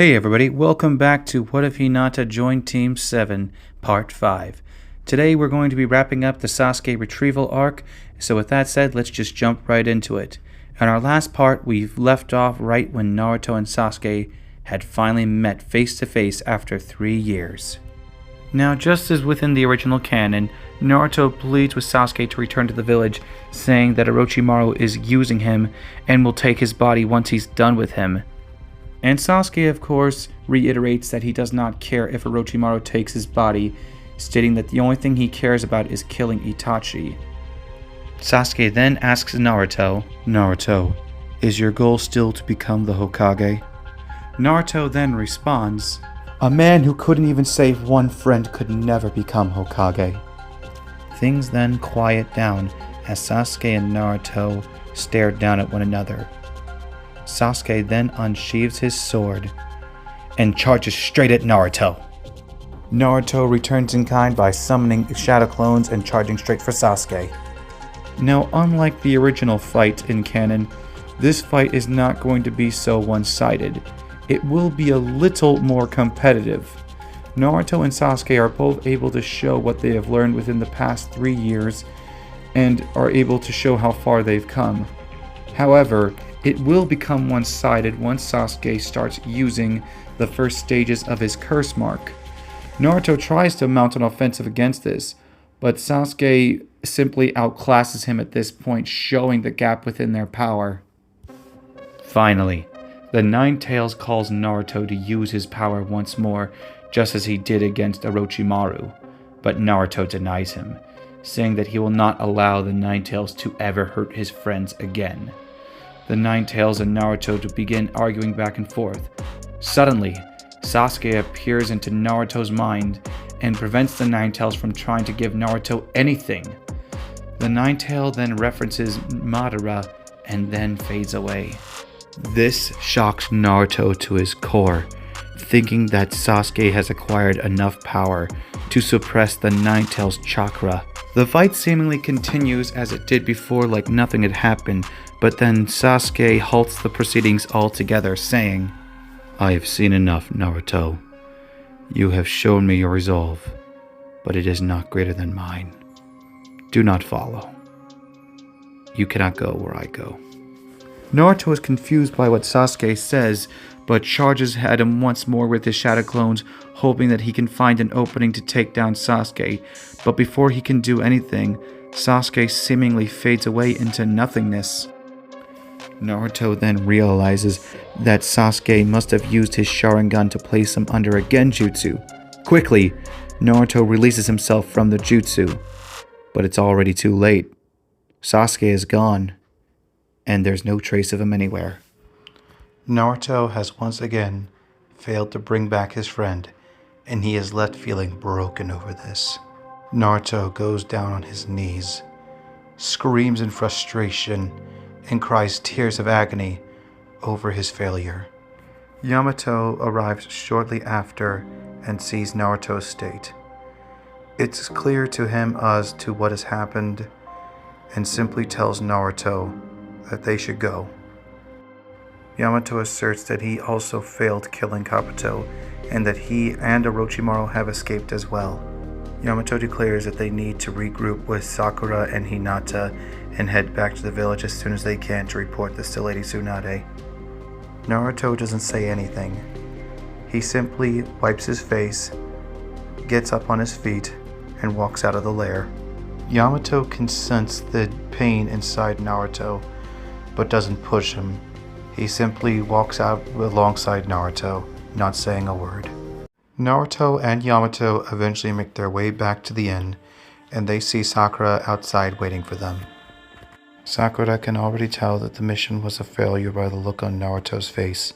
Hey everybody, welcome back to What If Hinata Joined Team 7, Part 5. Today we're going to be wrapping up the Sasuke retrieval arc, so with that said, let's just jump right into it. In our last part, we've left off right when Naruto and Sasuke had finally met face to face after 3 years. Now, just as within the original canon, Naruto pleads with Sasuke to return to the village, saying that Orochimaru is using him and will take his body once he's done with him. And Sasuke, of course, reiterates that he does not care if Orochimaru takes his body, stating that the only thing he cares about is killing Itachi. Sasuke then asks Naruto, is your goal still to become the Hokage? Naruto then responds, a man who couldn't even save one friend could never become Hokage. Things then quiet down as Sasuke and Naruto stare down at one another. Sasuke then unsheathes his sword and charges straight at Naruto. Naruto returns in kind by summoning shadow clones and charging straight for Sasuke. Now, unlike the original fight in canon, this fight is not going to be so one-sided. It will be a little more competitive. Naruto and Sasuke are both able to show what they have learned within the past 3 years and are able to show how far they've come. However, it will become one-sided once Sasuke starts using the first stages of his curse mark. Naruto tries to mount an offensive against this, but Sasuke simply outclasses him at this point, showing the gap within their power. Finally, the Nine Tails calls Naruto to use his power once more, just as he did against Orochimaru, but Naruto denies him, saying that he will not allow the Nine Tails to ever hurt his friends again. The Nine Tails and Naruto to begin arguing back and forth. Suddenly, Sasuke appears into Naruto's mind and prevents the Nine Tails from trying to give Naruto anything. The Nine Tail then references Madara and then fades away. This shocks Naruto to his core, thinking that Sasuke has acquired enough power to suppress the Nine Tails chakra. The fight seemingly continues as it did before, like nothing had happened, but then Sasuke halts the proceedings altogether, saying, I have seen enough, Naruto. You have shown me your resolve, but it is not greater than mine. Do not follow. You cannot go where I go. Naruto is confused by what Sasuke says, but charges at him once more with his shadow clones, hoping that he can find an opening to take down Sasuke. But before he can do anything, Sasuke seemingly fades away into nothingness. Naruto then realizes that Sasuke must have used his Sharingan to place him under a genjutsu. Quickly, Naruto releases himself from the jutsu, but it's already too late. Sasuke is gone, and there's no trace of him anywhere. Naruto has once again failed to bring back his friend, and he is left feeling broken over this. Naruto goes down on his knees, screams in frustration, and cries tears of agony over his failure. Yamato arrives shortly after and sees Naruto's state. It's clear to him as to what has happened and simply tells Naruto that they should go. Yamato asserts that he also failed killing Kabuto and that he and Orochimaru have escaped as well. Yamato declares that they need to regroup with Sakura and Hinata and head back to the village as soon as they can to report this to Lady Tsunade. Naruto doesn't say anything. He simply wipes his face, gets up on his feet, and walks out of the lair. Yamato can sense the pain inside Naruto, but doesn't push him. He simply walks out alongside Naruto, not saying a word. Naruto and Yamato eventually make their way back to the inn, and they see Sakura outside waiting for them. Sakura can already tell that the mission was a failure by the look on Naruto's face.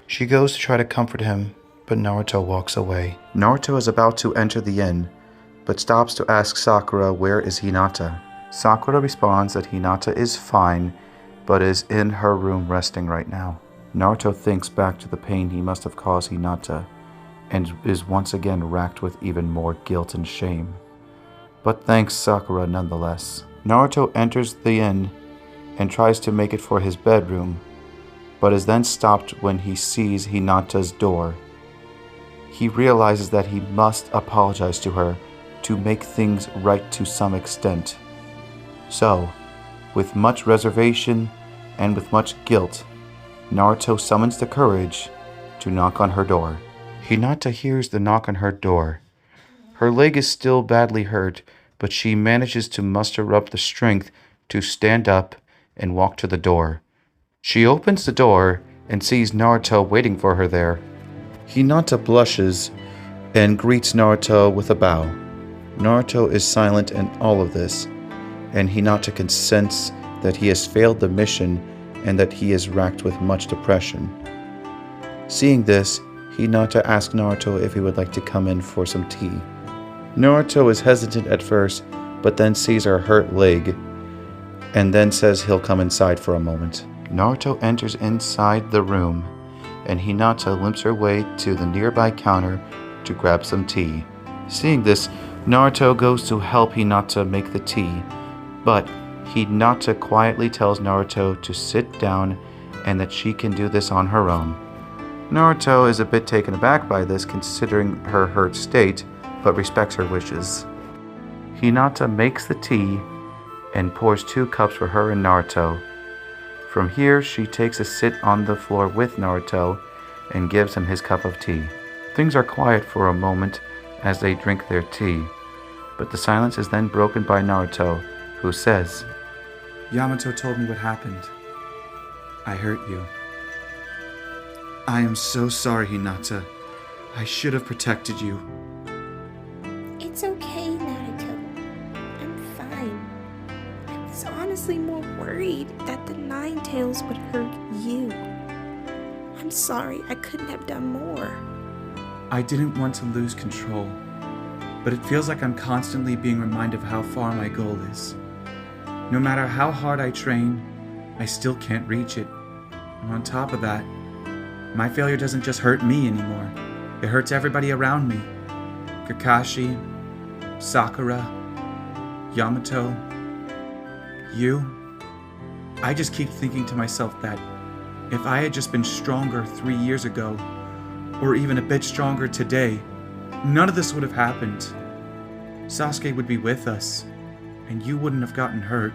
She goes to try to comfort him, but Naruto walks away. Naruto is about to enter the inn, but stops to ask Sakura where is Hinata. Sakura responds that Hinata is fine, but is in her room resting right now. Naruto thinks back to the pain he must have caused Hinata, and is once again racked with even more guilt and shame, but thanks Sakura nonetheless. Naruto enters the inn and tries to make it for his bedroom, but is then stopped when he sees Hinata's door. He realizes that he must apologize to her to make things right to some extent. So, with much reservation and with much guilt, Naruto summons the courage to knock on her door. Hinata hears the knock on her door. Her leg is still badly hurt, but she manages to muster up the strength to stand up and walk to the door. She opens the door and sees Naruto waiting for her there. Hinata blushes and greets Naruto with a bow. Naruto is silent in all of this, and Hinata can sense that he has failed the mission and that he is racked with much depression. Seeing this, Hinata asks Naruto if he would like to come in for some tea. Naruto is hesitant at first, but then sees her hurt leg, and then says he'll come inside for a moment. Naruto enters inside the room, and Hinata limps her way to the nearby counter to grab some tea. Seeing this, Naruto goes to help Hinata make the tea, but Hinata quietly tells Naruto to sit down and that she can do this on her own. Naruto is a bit taken aback by this considering her hurt state, but respects her wishes. Hinata makes the tea and pours 2 cups for her and Naruto. From here, she takes a sit on the floor with Naruto and gives him his cup of tea. Things are quiet for a moment as they drink their tea, but the silence is then broken by Naruto, who says, Yamato told me what happened. I hurt you. I am so sorry, Hinata. I should have protected you. It's okay, Naruto. I'm fine. I was honestly more worried that the Nine Tails would hurt you. I'm sorry I couldn't have done more. I didn't want to lose control, but it feels like I'm constantly being reminded of how far my goal is. No matter how hard I train, I still can't reach it. And on top of that, my failure doesn't just hurt me anymore. It hurts everybody around me. Kakashi, Sakura, Yamato, you. I just keep thinking to myself that if I had just been stronger 3 years ago, or even a bit stronger today, none of this would have happened. Sasuke would be with us, and you wouldn't have gotten hurt.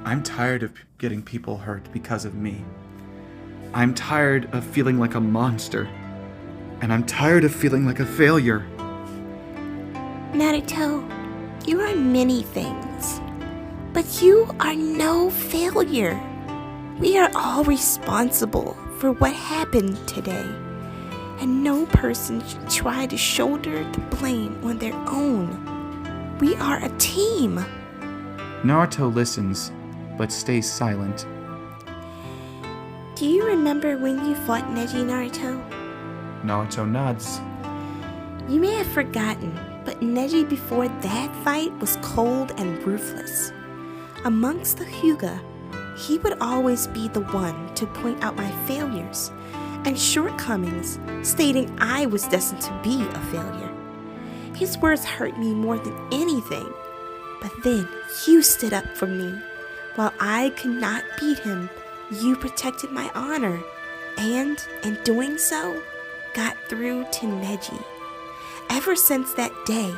I'm tired of getting people hurt because of me. I'm tired of feeling like a monster, and I'm tired of feeling like a failure. Naruto, you are many things, but you are no failure. We are all responsible for what happened today, and no person should try to shoulder the blame on their own. We are a team. Naruto listens, but stays silent. Do you remember when you fought Neji, Naruto? Naruto nods. You may have forgotten, but Neji before that fight was cold and ruthless. Amongst the Hyuga, he would always be the one to point out my failures and shortcomings, stating I was destined to be a failure. His words hurt me more than anything, but then you stood up for me. While I could not beat him, you protected my honor, and in doing so, got through to Neji. Ever since that day,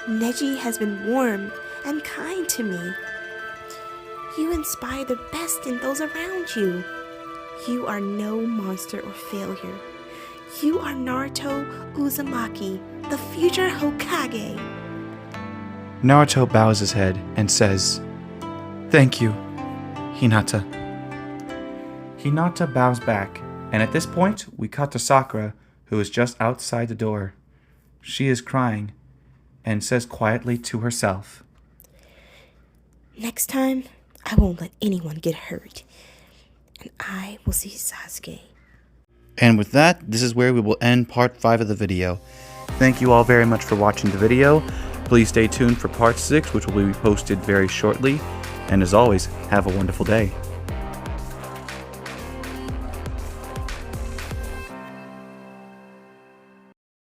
Neji has been warm and kind to me. You inspire the best in those around you. You are no monster or failure. You are Naruto Uzumaki, the future Hokage. Naruto bows his head and says, "Thank you, Hinata." Hinata bows back, and at this point, we cut to Sakura, who is just outside the door. She is crying and says quietly to herself, Next time, I won't let anyone get hurt, and I will see Sasuke. And with that, this is where we will end part 5 of the video. Thank you all very much for watching the video. Please stay tuned for part 6, which will be posted very shortly. And as always, have a wonderful day.